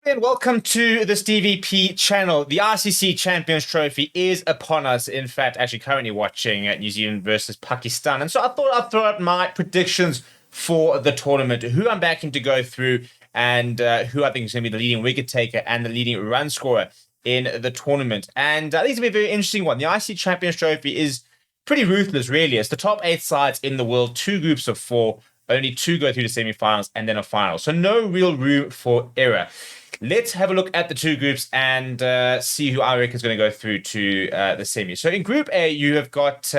And welcome to this DVP channel. The ICC Champions Trophy is upon us. In fact, actually currently watching New Zealand versus Pakistan. And so I thought I'd throw out my predictions for the tournament, who I'm backing to go through, and who I think is going to be the leading wicket taker and the leading run scorer in the tournament. And I think it's going to be a very interesting one. The ICC Champions Trophy is pretty ruthless, really. It's the top 8 sides in the world, 2 groups of 4. Only 2 go through the semi-finals and then a final. So no real room for error. Let's have a look at the 2 groups and see who I reckon is going to go through to the semi. So in Group A, you have got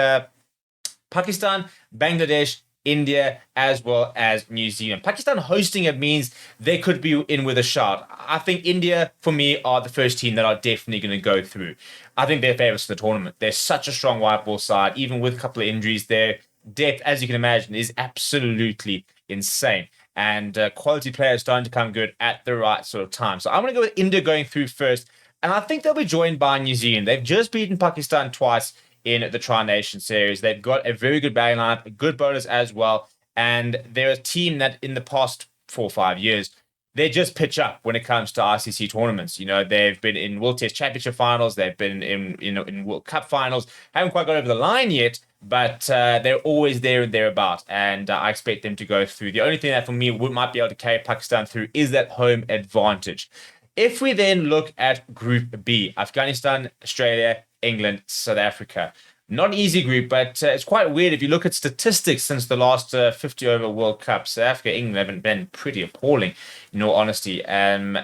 Pakistan, Bangladesh, India, as well as New Zealand. Pakistan hosting it means they could be in with a shot. I think India, for me, are the first team that are definitely going to go through. I think they're favourites for the tournament. They're such a strong white ball side, even with a couple of injuries. Their depth, as you can imagine, is absolutely insane. And quality players starting to come good at the right sort of time. So I'm going to go with India going through first. And I think they'll be joined by New Zealand. They've just beaten Pakistan twice in the Tri-Nation Series. They've got a very good batting lineup, good bowlers as well. And they're a team that in the past 4 or 5 years, they just pitch up when it comes to ICC tournaments. You know, they've been in World Test Championship finals. They've been in World Cup finals. Haven't quite got over the line yet, but they're always there and thereabout. And I expect them to go through. The only thing that for me might be able to carry Pakistan through is that home advantage. If we then look at Group B, Afghanistan, Australia, England, South Africa. Not an easy group, but it's quite weird. If you look at statistics since the last 50-over World Cup, South Africa, England have been pretty appalling, in all honesty. And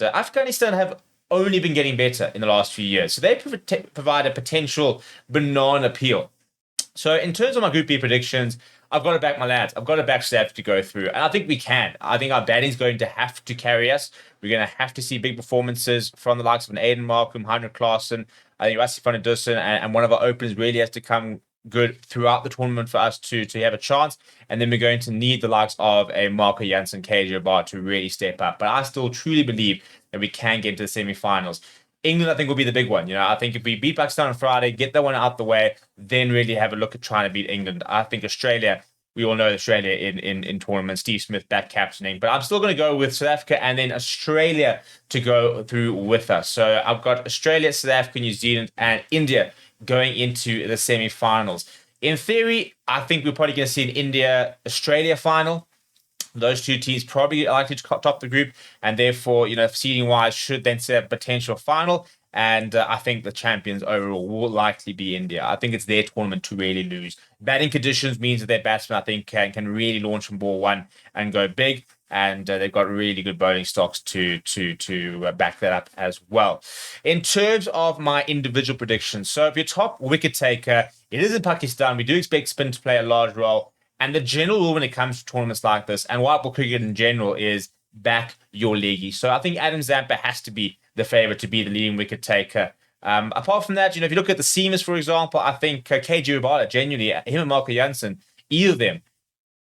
Afghanistan have only been getting better in the last few years. So they provide a potential banana peel. So in terms of my Group B predictions, I've got to back my lads. I've got to back South to go through. And I think we can. I think our batting's going to have to carry us. We're going to have to see big performances from the likes of an Aiden Markham, Heinrich Klaassen. I think Rassi van der Dussen and one of our openers really has to come good throughout the tournament for us to have a chance. And then we're going to need the likes of a Marco Jansen, KJ Abar to really step up. But I still truly believe that we can get into the semi-finals. England, I think, will be the big one. You know, I think if we beat Pakistan on Friday, get that one out the way, then really have a look at trying to beat England. I think Australia, we all know Australia in tournaments, Steve Smith back captaining, but I'm still going to go with South Africa and then Australia to go through with us. So I've got Australia, South Africa, New Zealand, and India going into the semi-finals. In theory, I think we're probably going to see an India-Australia final. Those 2 teams probably are likely to top the group, and therefore, you know, seeding-wise, should then set a potential final. And I think the champions overall will likely be India. I think it's their tournament to really lose. Batting conditions means that their batsmen, I think, can really launch from ball 1 and go big. And they've got really good bowling stocks to back that up as well. In terms of my individual predictions, so if your top wicket taker, it is in Pakistan. We do expect spin to play a large role. And the general rule when it comes to tournaments like this, and white ball cricket in general, is back your leggy. So I think Adam Zampa has to be the favourite to be the leading wicket taker. Apart from that, you know, if you look at the seamers, for example, I think KJ Abar, genuinely, him and Marco Jansen, either of them,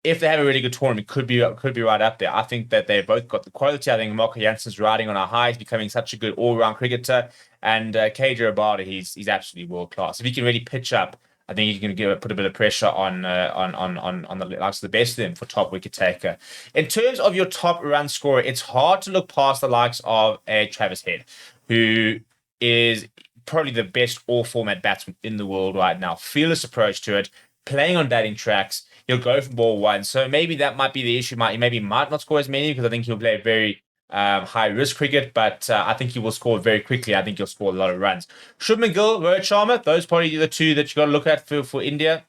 if they have a really good tournament, could be right up there. I think that they've both got the quality. I think Marco Jansen's riding on a high. He's becoming such a good all-round cricketer. And KJ Abar, he's absolutely world-class. If he can really pitch up, I think he's going to put a bit of pressure on the likes of the best of them for top wicket taker. In terms of your top run scorer, it's hard to look past the likes of a Travis Head, who is probably the best all-format batsman in the world right now. Fearless approach to it, playing on batting tracks. He'll go from ball 1. So maybe that might be the issue. Maybe might not score as many because I think he'll play very high-risk cricket, but I think he will score very quickly. I think he'll score a lot of runs. Shubman Gill, Rohit Sharma, those probably the 2 that you got to look at for India.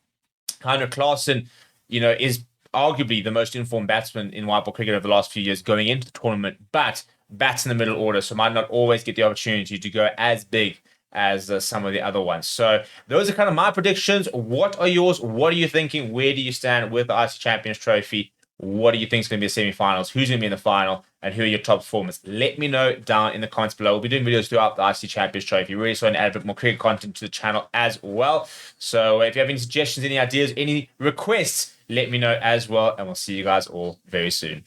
Heinrich Klaassen, you know, is arguably the most informed batsman in white ball cricket over the last few years going into the tournament, but bats in the middle order, so might not always get the opportunity to go as big as some of the other ones. So those are kind of my predictions. What are yours? What are you thinking? Where do you stand with the ICC Champions Trophy? What do you think is going to be the semi-finals? Who's going to be in the final? And who are your top performers? Let me know down in the comments below. We'll be doing videos throughout the ICC Champions Trophy. Really so to add a bit more cricket content to the channel as well. So if you have any suggestions, any ideas, any requests, let me know as well. And we'll see you guys all very soon.